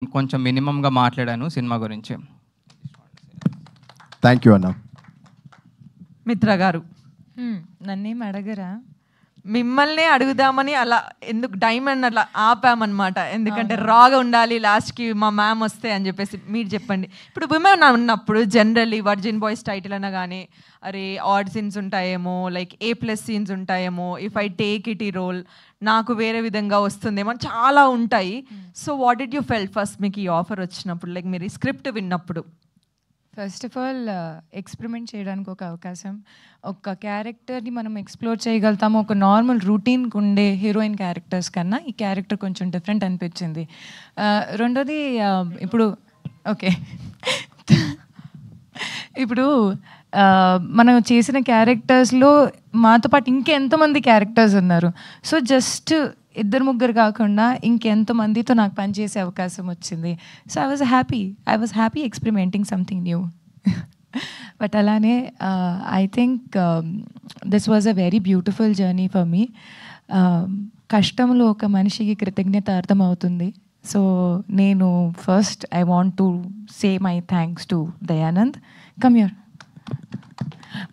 కొంచెం మినిమంగా మాట్లాడాను సినిమా గురించి. థ్యాంక్ యూ అన్న. మిత్ర గారు, నన్నేం అడగరా? మిమ్మల్ని అడుగుదామని అలా ఎందుకు డైమండ్ అట్లా ఆపామన్నమాట. ఎందుకంటే రాగా ఉండాలి లాస్ట్కి మా మ్యామ్ వస్తే అని చెప్పేసి. మీరు చెప్పండి, ఇప్పుడు విమెన్ ఉన్నప్పుడు జనరల్లీ వర్జిన్ బాయ్స్ టైటిల్ అన్నా కానీ అరే ఆడ్ సీన్స్ ఉంటాయేమో, లైక్ A+ సీన్స్ ఉంటాయేమో, ఇఫ్ ఐ టేక్ ఇట్ ఈ రోల్ నాకు వేరే విధంగా వస్తుందేమో చాలా ఉంటాయి. So what did you felt first మీకు ఈ ఆఫర్ వచ్చినప్పుడు, లైక్ మీరు ఈ స్క్రిప్ట్ విన్నప్పుడు? ఫస్ట్ ఆఫ్ ఆల్ ఎక్స్పెరిమెంట్ చేయడానికి ఒక అవకాశం, ఒక క్యారెక్టర్ని మనం ఎక్స్ప్లోర్ చేయగలుగుతాము. ఒక నార్మల్ రూటీన్కి ఉండే హీరోయిన్ క్యారెక్టర్స్ కన్నా ఈ క్యారెక్టర్ కొంచెం డిఫరెంట్ అనిపించింది. రెండోది ఇప్పుడు ఓకే ఇప్పుడు మనం చేసిన క్యారెక్టర్స్లో మాతో పాటు ఇంకెంతమంది క్యారెక్టర్స్ ఉన్నారు. సో జస్ట్ ఇద్దరు ముగ్గురు కాకుండా ఇంకెంతమందితో నాకు పనిచేసే అవకాశం వచ్చింది. So I was happy experimenting something new. But అలానే I think this was a very beautiful journey for me. కష్టంలో ఒక మనిషికి కృతజ్ఞత అర్థమవుతుంది. సో నేను first I want to say my thanks to Dayanand. Come here,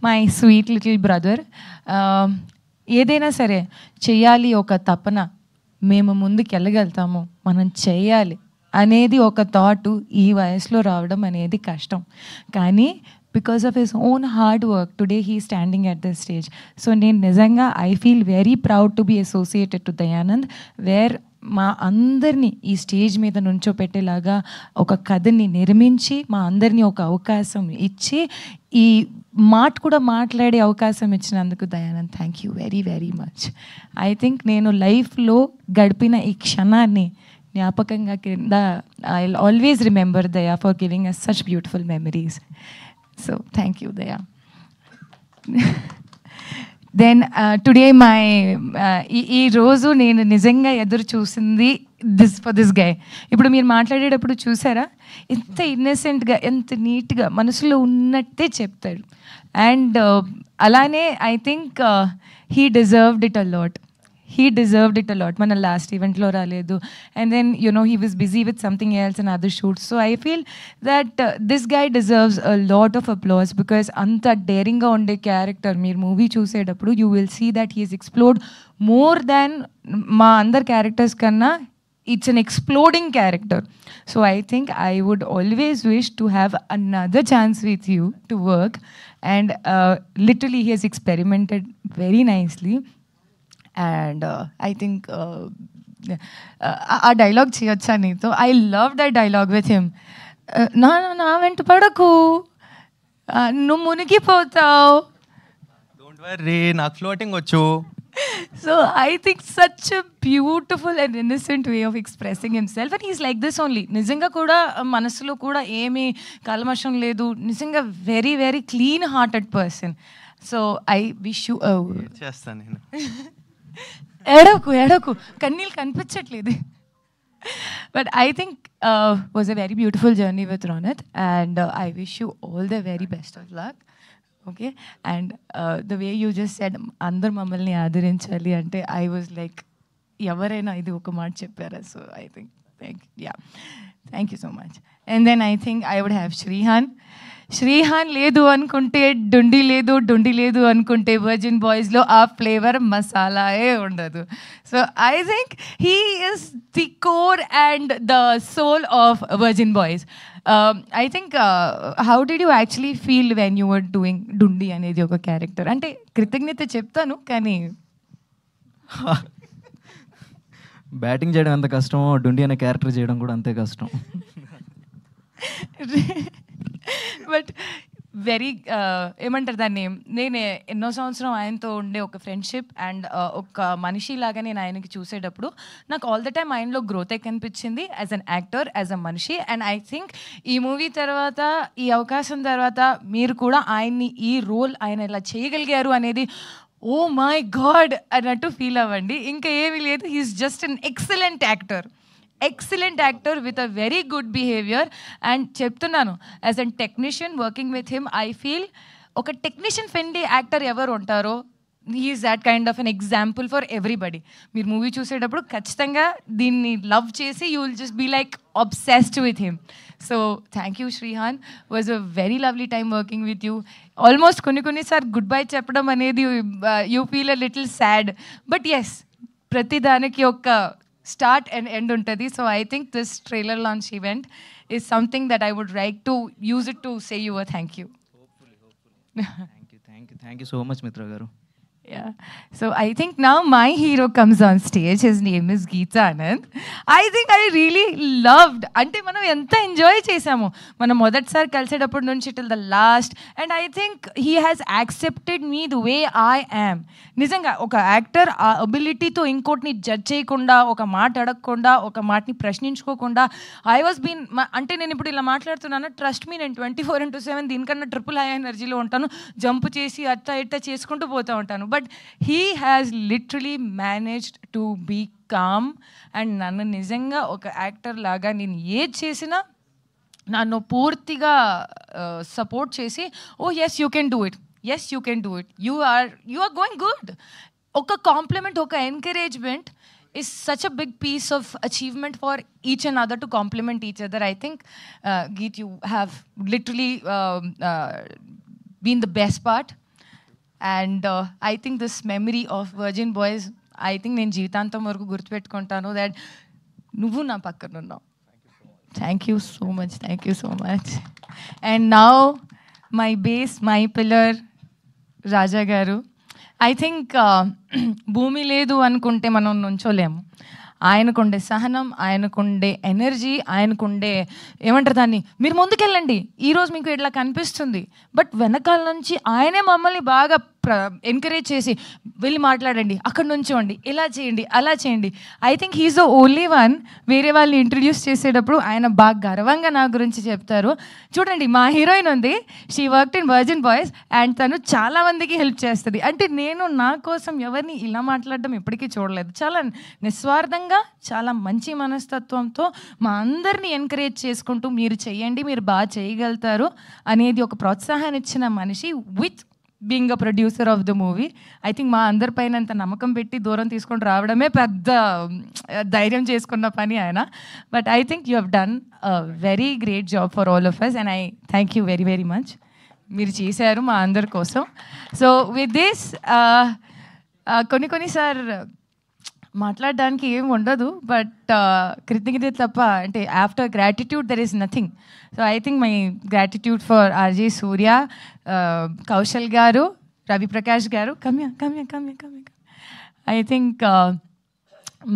my sweet little brother. ఏదైనా సరే చెయ్యాలి ఒక తపన, మేము ముందుకు వెళ్ళగలుగుతాము, మనం చెయ్యాలి అనేది ఒక థాట్ ఈ వయసులో రావడం అనేది కష్టం. కానీ because of his own hard work today he standing at this stage. So నేను నిజంగా I feel very proud to be associated to Dayanand, where మా అందరినీ ఈ స్టేజ్ మీద నుంచోపెట్టేలాగా ఒక కథని నిర్మించి మా అందరినీ ఒక అవకాశం ఇచ్చి ఈ మాట కూడా మాట్లాడే అవకాశం ఇచ్చినందుకు Dayanand thank you very very much. I think నేను లైఫ్లో గడిపిన ఈ క్షణాన్ని జ్ఞాపకంగా కింద I will always remember Daya for giving us such beautiful memories. So thank you Daya. Then today my ఈ రోజు నేను నిజంగా ఎదురు చూసింది దిస్ గై. ఇప్పుడు మీరు మాట్లాడేటప్పుడు చూసారా ఎంత ఇన్నసెంట్గా, ఎంత నీట్గా మనసులో ఉన్నట్టే చెప్తాడు. అండ్ అలానే I think he deserved it a lot. మన లాస్ట్ ఈవెంట్లో రాలేదు, and then he was busy with something else and other shoots. So I feel that this guy deserves a lot of applause because anta daring ga unde character meer movie చూసేటప్పుడు you will see that he has explored more than మా అందర్ characters కన్నా. It's an exploding character. So I think I would always wish to have another chance with you to work, and literally he has experimented very nicely. And I think ఆ dialogue చేయొచ్చా నీతో? I love that dialogue with him. నా వెంట పడకు, నువ్వు మునిగిపోతావు. Don't worry, నాకు floating వచ్చు. So I think such a beautiful and innocent way of expressing himself, and he's like this only. నిజంగా కూడా మనసులో కూడా ఏమీ కల్మషం లేదు. నిజంగా very very clean hearted person. So I wish you చేస్తాను నేను. ఏడకు కన్నీళ్ళు కనిపించట్లేదు. But I think was a very beautiful journey with Ronit, and I wish you all the very best of luck. Okay, and the way you just said అందరు మమ్మల్ని ఆదరించాలి అంటే I was like ఎవరైనా ఇది ఒక మాట చెప్పారా? So I think thank you so much. And then I think I would have Srihan లేదు అనుకుంటే డుండి లేదు అనుకుంటే వర్జిన్ బాయ్స్లో ఆ ఫ్లేవర్ మసాలాయే ఉండదు. So I think he is the core and the soul of Virgin Boys. I think how did you actually feel when you were doing Dundi అనేది ఒక character? అంటే కృతజ్ఞత చెప్తాను కానీ బ్యాటింగ్ చేయడం ఎంత కష్టమో డుండి అనే క్యారెక్టర్ చేయడం కూడా అంతే కష్టం. బట్ వెరీ ఏమంటారు దాన్ని, నేను ఎన్నో సంవత్సరం ఆయనతో ఉండే ఒక ఫ్రెండ్షిప్ అండ్ ఒక మనిషిలాగా నేను ఆయనకి చూసేటప్పుడు నాకు ఆల్ ద టైమ్ ఆయనలో గ్రోత్ కనిపించింది as an actor, as a మనిషి. అండ్ ఐ థింక్ ఈ మూవీ తర్వాత, ఈ అవకాశం తర్వాత మీరు కూడా ఆయన్ని ఈ రోల్ ఆయన ఇలా చేయగలిగారు అనేది ఓ మై గాడ్ అన్నట్టు ఫీల్ అవ్వండి. ఇంకా ఏమీ లేదు, he is just an excellent actor with a very good behaviour. And చెప్తున్నాను, as an technician working with him I feel ఒక టెక్నీషియన్ ఫ్రెండ్లీ యాక్టర్ ఎవరు ఉంటారో he is that kind of an example for everybody. మీరు movie చూసేటప్పుడు ఖచ్చితంగా దీన్ని love చేసి you will just be like obsessed with him. So thank you Shrihan, was a very lovely time working with you. Almost konni sar goodbye cheppadam anedi you feel a little sad, but yes, prati daniki oka start and end untadi. So I think this trailer launch event is something that I would like to use it to say you a thank you. Thank you so much Mitra garu. Yeah. So I think now my hero comes on stage. His name is Geeta Anand. I think I really loved. Ante manam enta enjoy chesamu. Manam modatisari kalisedapudu nunchi till the last. And I think he has accepted me the way I am. నిజంగా ఒక actor ఆ అబిలిటీతో ఇంకోటిని judge చేయకుండా, ఒక మాట అడగకుండా, ఒక మాటని ప్రశ్నించుకోకుండా, I was been అంటే నేను ఇప్పుడు ఇలా మాట్లాడుతున్నాను, ట్రస్ట్ మీ, నేను 24/7 దీనికన్నా ట్రిపుల్ హై ఎనర్జీలో ఉంటాను, జంప్ చేసి అట్ట ఇట్ట చేసుకుంటూ పోతూ ఉంటాను. But he has literally managed to be calm. And నన్ను నిజంగా ఒక యాక్టర్ లాగా నేను ఏది చేసినా నన్ను పూర్తిగా సపోర్ట్ చేసి, oh yes you can do it, yes you can do it, you are going good. Oka compliment, oka encouragement is such a big piece of achievement for each and other to compliment each other. I think Geet, you have literally been the best part. And I think this memory of Virgin Boys, I think నేను జీవితాంతం వరకు గుర్తుపెట్టుకుంటాను, that నువ్వు నా పక్కన ఉన్నావు. Thank you so much, thank you so much. And now my base, my pillar, రాజా గారు. I think భూమి లేదు అనుకుంటే మనం నుంచోలేము. ఆయనకుండే సహనం, ఆయనకుండే ఎనర్జీ, ఆయనకుండే ఏమంటారు దాన్ని, మీరు ముందుకెళ్ళండి, ఈరోజు మీకు ఇట్లా కనిపిస్తుంది, బట్ వెనకాల నుంచి ఆయనే మమ్మల్ని బాగా ఎంకరేజ్ చేసి వెళ్ళి మాట్లాడండి, అక్కడ నుంచోండి, ఇలా చేయండి, అలా చేయండి. I think he's the only one. వేరే వాళ్ళని ఇంట్రడ్యూస్ చేసేటప్పుడు ఆయన బాగా గర్వంగా నా గురించి చెప్తారు. చూడండి, మా హీరోయిన్ ఉంది, she worked in virgin boys, and తను చాలామందికి హెల్ప్ చేస్తుంది. అంటే నేను నా కోసం ఎవరిని ఇలా మాట్లాడడం ఎప్పటికీ చూడలేదు. చాలా నిస్వార్థంగా, చాలా మంచి మనస్తత్వంతో మా అందరినీ ఎంకరేజ్ చేసుకుంటూ, మీరు చెయ్యండి, మీరు బాగా చేయగలుగుతారు అనేది ఒక ప్రోత్సాహాన్ని ఇచ్చిన మనిషి, with being a producer of the movie. I think మా అందరిపైన అంత నమ్మకం పెట్టి దూరం తీసుకొని రావడమే పెద్ద ధైర్యం చేసుకున్న పని ఆయన. But I think you have done a very great job for all of us, and I thank you very very much. మీరు చేశారు మా అందరి కోసం. సో విత్ దిస్ కొన్నిసార్ మాట్లాడడానికి ఏం ఉండదు, బట్ కృతజ్ఞత తప్ప, అంటే after gratitude there is nothing. So I think my gratitude for RJ Surya, Kaushal garu, Ravi Prakash గారు, కమ్య. ఐ థింక్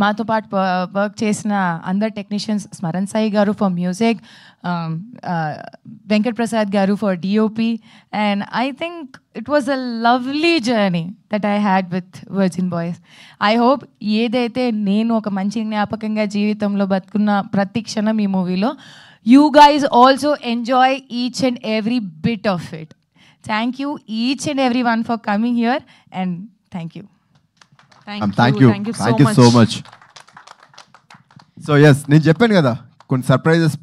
మాతో పాటు వర్క్ చేసిన అందరు టెక్నీషియన్స్, స్మరణ్ సాయి గారు ఫర్ మ్యూజిక్, వెంకట్ ప్రసాద్ గారు for DOP, and I think it was a lovely journey that I had with virgin Boys. I hope ఏదైతే నేను ఒక మంచి జ్ఞాపకంగా జీవితంలో బతుకున్న ప్రతి క్షణం ఈ మూవీలో, you guys also enjoy each and every bit of it. Thank you each and everyone for coming here, and thank you. Thank you so much. So yes, నేను చెప్పాను కదా కొన్ని సర్ప్రైజెస్